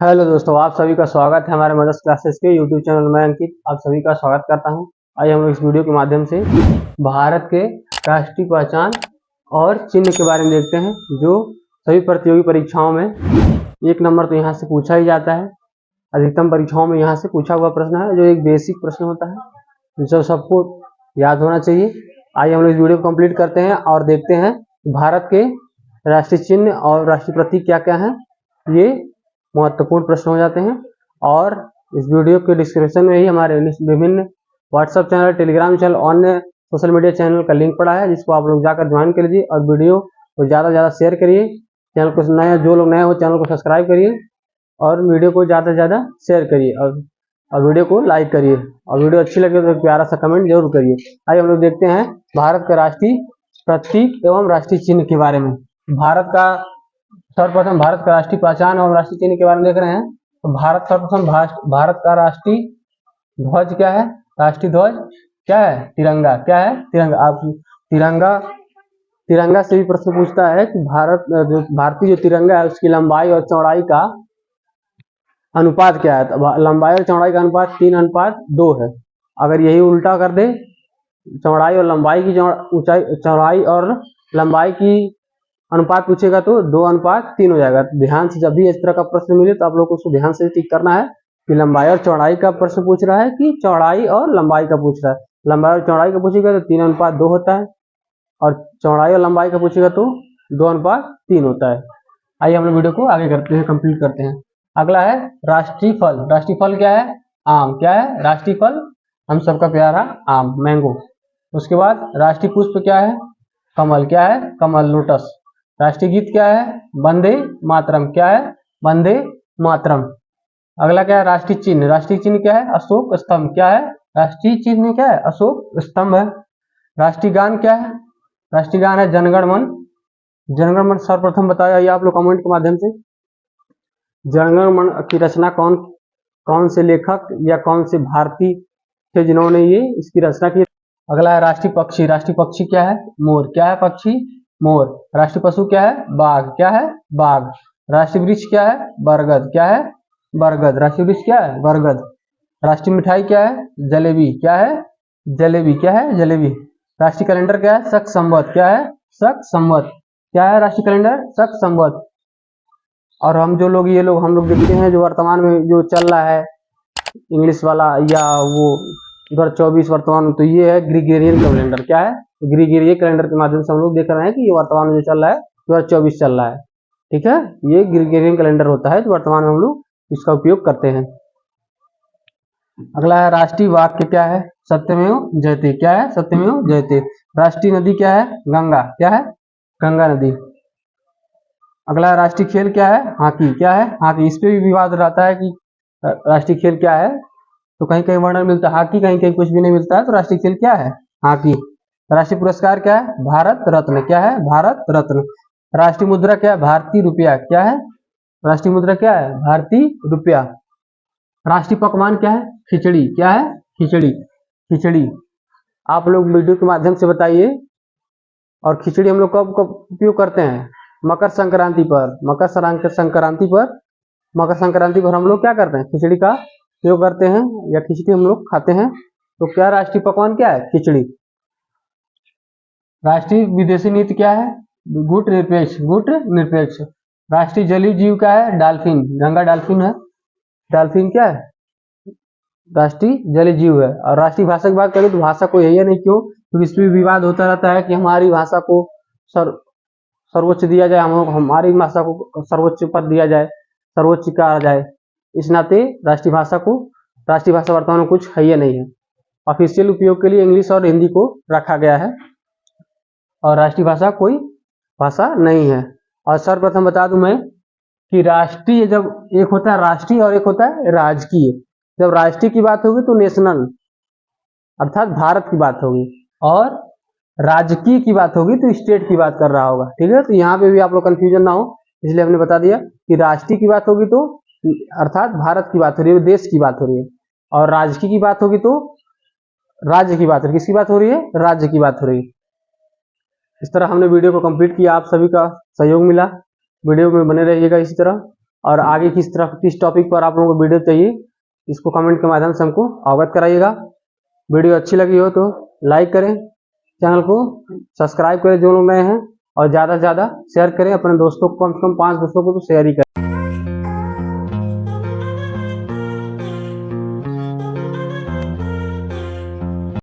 Hello दोस्तों, आप सभी का स्वागत है हमारे मदर्स क्लासेस के यूट्यूब चैनल में। अंकित आप सभी का स्वागत करता हूं। आइए हम लोग इस वीडियो के माध्यम से भारत के राष्ट्रीय पहचान और चिन्ह के बारे में देखते हैं, जो सभी प्रतियोगी परीक्षाओं में 1 नंबर तो यहाँ से पूछा ही जाता है। अधिकतम परीक्षाओं में यहाँ से पूछा हुआ प्रश्न है, जो एक बेसिक प्रश्न होता है जो सबको याद होना चाहिए। आइए हम लोग इस वीडियो को कंप्लीट करते हैं और देखते हैं भारत के राष्ट्रीय चिन्ह और राष्ट्रीय प्रतीक क्या क्या है। ये महत्वपूर्ण प्रश्न हो जाते हैं। और इस वीडियो के डिस्क्रिप्शन में ही हमारे विभिन्न व्हाट्सएप चैनल, टेलीग्राम चैनल, अन्य सोशल मीडिया चैनल का लिंक पड़ा है, जिसको आप लोग जाकर ज्वाइन कर लीजिए और वीडियो को ज़्यादा से ज़्यादा शेयर करिए। चैनल को जो लोग नए हो चैनल को सब्सक्राइब करिए और वीडियो को ज़्यादा से ज़्यादा शेयर करिए और वीडियो को लाइक करिए और वीडियो अच्छी लगे तो प्यारा सा कमेंट जरूर करिए। आइए हम लोग देखते हैं भारत का राष्ट्रीय प्रतीक एवं राष्ट्रीय चिन्ह के बारे में। सर्वप्रथम भारत का राष्ट्रीय पहचान और राष्ट्रीय चिन्ह के बारे में देख रहे हैं। तो सर्वप्रथम भारत का राष्ट्रीय ध्वज क्या है? राष्ट्रीय ध्वज क्या है? तिरंगा। क्या है? तिरंगा। आप तिरंगा से भी प्रश्न पूछता है कि भारतीय जो तिरंगा है उसकी लंबाई और चौड़ाई का अनुपात क्या है? तो लंबाई और चौड़ाई का अनुपात 3:2 है। अगर यही उल्टा कर दे, चौड़ाई और लंबाई की चौड़ाई और लंबाई की अनुपात पूछेगा तो 2:3 हो जाएगा। तो ध्यान से जब भी इस तरह का प्रश्न मिले तो आप लोग को उसको ध्यान से टिक करना है कि लंबाई और चौड़ाई का प्रश्न पूछ रहा है कि चौड़ाई और लंबाई का पूछ रहा है। लंबाई और चौड़ाई का पूछेगा तो 3:2 होता है और चौड़ाई और लंबाई का पूछेगा तो 2:3 होता है। आइए हम लोग वीडियो को आगे करते हैं, कंप्लीट करते हैं। अगला है राष्ट्रीय फल। राष्ट्रीय फल क्या है? आम। क्या है? राष्ट्रीय फल हम सबका प्यारा आम, मैंगो। उसके बाद राष्ट्रीय पुष्प क्या है? कमल। क्या है? कमल, लोटस। राष्ट्रीय गीत क्या है? वंदे मातरम। क्या है? वंदे मातरम। अगला क्या है? राष्ट्रीय चिन्ह। राष्ट्रीय चिन्ह क्या है? अशोक स्तंभ। क्या है? राष्ट्रीय चिन्ह क्या है? अशोक स्तंभ है। राष्ट्रीय गान क्या है? राष्ट्रीय गान है जनगण मन। जनगण मन सर्वप्रथम बताया आप लोग कमेंट के माध्यम से। जनगण मन की रचना कौन से लेखक या कौन से भारतीय थे जिन्होंने ये इसकी रचना की? अगला है राष्ट्रीय पक्षी। राष्ट्रीय पक्षी क्या है? मोर। क्या है? पक्षी मोर। राष्ट्रीय पशु क्या है? बाघ। क्या है? बाघ। राष्ट्रीय वृक्ष क्या है? बरगद। क्या है? बरगद। राष्ट्रीय वृक्ष क्या है? बरगद। राष्ट्रीय मिठाई क्या है? जलेबी। क्या है? जलेबी। क्या है? जलेबी। राष्ट्रीय कैलेंडर क्या है? शक संवत। क्या है? शक संवत। क्या है राष्ट्रीय कैलेंडर? शक संवत। और हम लोग देखते हैं जो वर्तमान में जो चल रहा है इंग्लिश वाला या वो 2024 वर्तमान में, तो ये है ग्रिगोरियन कैलेंडर। क्या है? ग्रिगोरियन कैलेंडर के माध्यम से हम लोग देख रहे हैं कि ये वर्तमान में जो चल रहा है 2024 चल रहा है। ठीक है, ये ग्रिगोरियन कैलेंडर होता है जो वर्तमान में हम लोग इसका उपयोग करते हैं। अगला है राष्ट्रीय वाक्य क्या है? सत्यमेव जयते। क्या है? सत्यमेव जयते। राष्ट्रीय नदी क्या है? गंगा। क्या है? गंगा नदी। अगला है राष्ट्रीय खेल क्या है? हॉकी। क्या है? हॉकी। इस पे भी विवाद रहता है कि राष्ट्रीय खेल क्या है, तो कहीं कहीं वर्णन मिलता है हॉकी, कहीं कहीं कुछ भी नहीं मिलता है। तो राष्ट्रीय खेल क्या है? हॉकी। राष्ट्रीय पुरस्कार क्या है? भारत रत्न। क्या है? भारत रत्न। राष्ट्रीय मुद्रा क्या है? भारतीय रुपया। क्या है? राष्ट्रीय मुद्रा क्या है? भारतीय रुपया। राष्ट्रीय पकवान क्या है? खिचड़ी। क्या है? खिचड़ी। खिचड़ी। आप लोग वीडियो के माध्यम से बताइए। और खिचड़ी हम लोग कब कब उपयोग करते हैं? मकर संक्रांति पर। मकर संक्रांति पर हम लोग क्या करते हैं? खिचड़ी का उपयोग करते हैं या खिचड़ी हम लोग खाते हैं। तो क्या राष्ट्रीय पकवान क्या है? खिचड़ी। राष्ट्रीय विदेशी नीति क्या है? गुट निरपेक्ष। गुट निरपेक्ष। राष्ट्रीय जलीय जीव क्या है? डाल्फिन। गंगा डाल्फिन है। डाल्फिन क्या है? राष्ट्रीय जलीय जीव है। और राष्ट्रीय भाषा की बात करें तो भाषा को यही है नहीं, क्यों? क्योंकि इसमें विवाद होता रहता है कि हमारी भाषा को सर्वोच्च दिया जाए, हम लोग हमारी भाषा को सर्वोच्च पद दिया जाए, सर्वोच्च कहा जाए। इस नाते राष्ट्रीय भाषा वर्तमान में कुछ है या नहीं है। ऑफिशियल उपयोग के लिए इंग्लिश और हिंदी को रखा गया है और राष्ट्रीय भाषा कोई भाषा नहीं है। और सर्वप्रथम बता दूं मैं कि राष्ट्रीय जब एक होता है राष्ट्रीय और एक होता है राजकीय। जब राष्ट्रीय की बात होगी तो नेशनल अर्थात भारत की बात होगी, और राजकीय की बात होगी तो स्टेट की बात कर रहा होगा। ठीक है, तो यहाँ पे भी आप लोग कंफ्यूजन ना हो, इसलिए हमने बता दिया कि राष्ट्रीय की बात होगी तो अर्थात भारत की बात हो रही है, देश की बात हो रही है। और राजकीय की बात होगी तो राज्य की बात हो रही है। किसकी बात हो रही है? राज्य की बात हो रही है। इस तरह हमने वीडियो को कंप्लीट किया, आप सभी का सहयोग मिला। वीडियो में बने रहिएगा इसी तरह। और आगे किस टॉपिक पर आप लोगों को वीडियो चाहिए, इसको कमेंट के माध्यम से हमको अवगत कराइएगा। वीडियो अच्छी लगी हो तो लाइक करें, चैनल को सब्सक्राइब करें जो लोग नए हैं, और ज़्यादा से ज़्यादा शेयर करें अपने दोस्तों को, कम से कम 5 दोस्तों को तो शेयर ही करें।